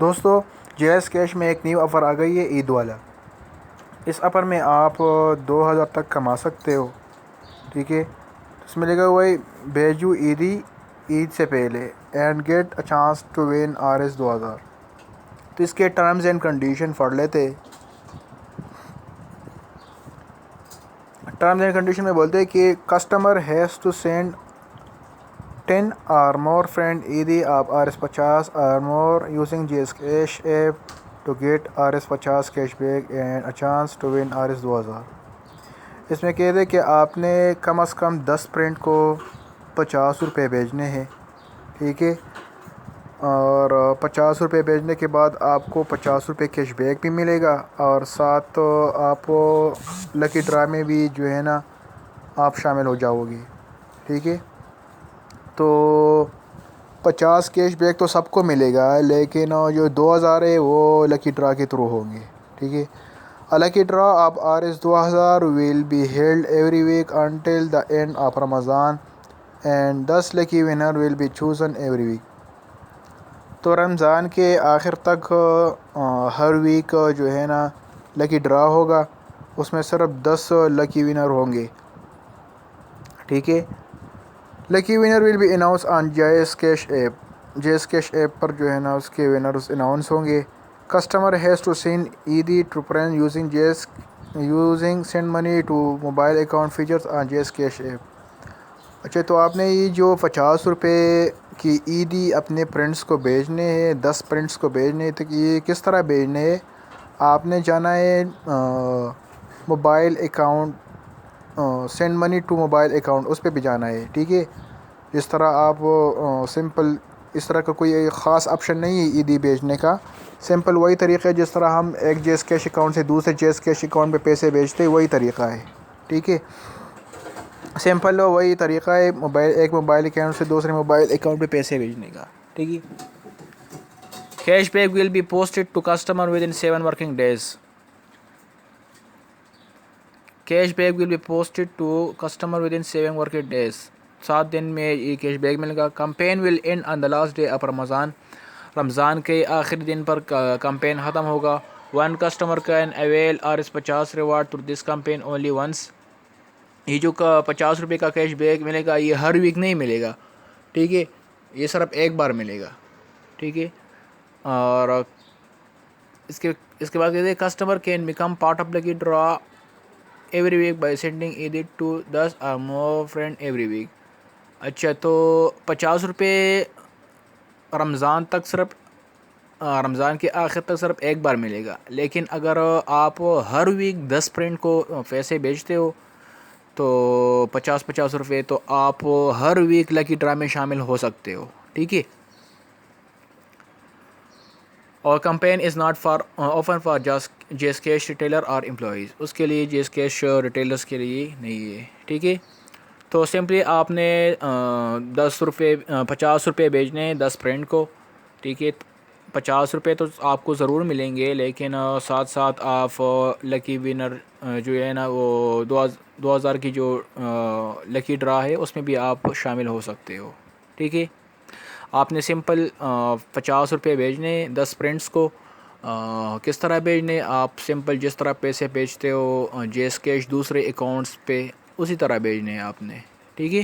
دوستو J S cash میں ایک نیو آفر آ گئی ہے عید والا. اس آفر میں آپ 2000 تک کما سکتے ہو. ٹھیک ہے, اس میں لکھا ہوا ہے بیجو عیدی عید سے پہلے and get a chance to win RS 2000. تو اس کے ٹرمز اینڈ کنڈیشن پڑھ لیتے. ٹرمز اینڈ کنڈیشن میں بولتے ہیں کہ customer has to send 10 or more friend Eidi of RS 50 or more using GS Cash app to get RS 50 cash back and a chance to win RS 2000. اس میں کہتے ہیں کہ آپ نے کم از کم 10 فرینڈ کو 50 روپے بھیجنے ہیں. ٹھیک ہے, اور 50 روپے بھیجنے کے بعد آپ کو 50 روپے کیش بیک بھی ملے گا, اور ساتھ آپ لکی ڈرا میں بھی جو ہے نا آپ شامل ہو جاؤ گے. ٹھیک ہے, تو 50 کیش بیک تو سب کو ملے گا, لیکن جو 2000 ہے وہ لکی ڈرا کے تھرو ہوں گے. ٹھیک ہے, لکی ڈرا of RS 2000 will be held every week until the end of Ramadan and 10 lucky winner will be chosen every week. تو رمضان کے آخر تک ہر ویک جو ہے نا لکی ڈرا ہوگا, اس میں صرف 10 لکی ونر ہوں گے. ٹھیک ہے, lucky winner will be announce on JazzCash app. JazzCash app پر جو ہے نا اس کے ونرز اناؤنس ہوں گے. کسٹمر ہیز ٹو سینڈ عیدی to friend using send money to mobile account features on JazzCash app. اچھا, تو آپ نے یہ جو 50 روپے کی عیدی اپنے فرینڈس کو بھیجنے ہیں, 10 فرینڈس کو بھیجنے ہیں, تو یہ کس طرح بھیجنے ہیں؟ آپ نے جانا ہے mobile account, send money to mobile account, اس پہ بھی جانا ہے. ٹھیک ہے, جس طرح آپ سمپل اس طرح کا کوئی خاص آپشن نہیں ہے عیدی بھیجنے کا. سمپل وہی طریقہ ہے جس طرح ہم ایک جیس کیش اکاؤنٹ سے دوسرے جیس کیش اکاؤنٹ پہ پیسے بھیجتے ہیں, وہی طریقہ ہے. ٹھیک ہے, سمپل وہی طریقہ ہے ایک موبائل اکاؤنٹ سے دوسرے موبائل اکاؤنٹ پہ پیسے بھیجنے کا. ٹھیک ہے, cash back will be posted to customer within 7 working days. Cash back will be posted to customer within 7 working days. 7 دن میں یہ کیش بیک ملے گا. Campaign will end on the last day of Ramzan. Ramzan کے آخری دن پر campaign ختم ہوگا. One customer can avail RS 50 reward through this campaign only once. یہ جو 50 روپے کا کیش بیک ملے گا یہ ہر ویک نہیں ملے گا. ٹھیک ہے, یہ صرف ایک بار ملے گا. ٹھیک ہے, اور اس کے بعد کہتے ہیں customer can become part of lucky draw every week by sending Eidi to 10 or more friend every week. اچھا, تو 50 روپے رمضان تک صرف رمضان کے آخر تک صرف ایک بار ملے گا, لیکن اگر آپ ہر ویک 10 فرینڈ کو پیسے بیچتے ہو تو 50 روپے, تو آپ ہر ویک لکی ڈرا میں شامل ہو سکتے ہو. ٹھیک ہے, اور campaign is not for open for جیس کیش ریٹیلر اور امپلائیز. اس کے لیے جیس کیش ریٹیلرس کے لیے نہیں ہے. ٹھیک ہے, تو سمپلی آپ نے 50 روپے بھیجنے ہیں 10 فرینڈ کو. ٹھیک ہے, 50 روپے تو آپ کو ضرور ملیں گے, لیکن ساتھ ساتھ آپ لکی ونر جو ہے نا وہ 2000 کی جو لکی ڈرا ہے اس میں بھی آپ شامل ہو سکتے ہو. ٹھیک ہے, آپ نے سمپل 50 روپے بھیجنے 10 فرینڈس کو. کس طرح بھیجنے؟ آپ سمپل جس طرح پیسے بھیجتے ہو جیس کیش دوسرے اکاؤنٹس پہ اسی طرح بھیجنے ہیں آپ نے. ٹھیک ہے.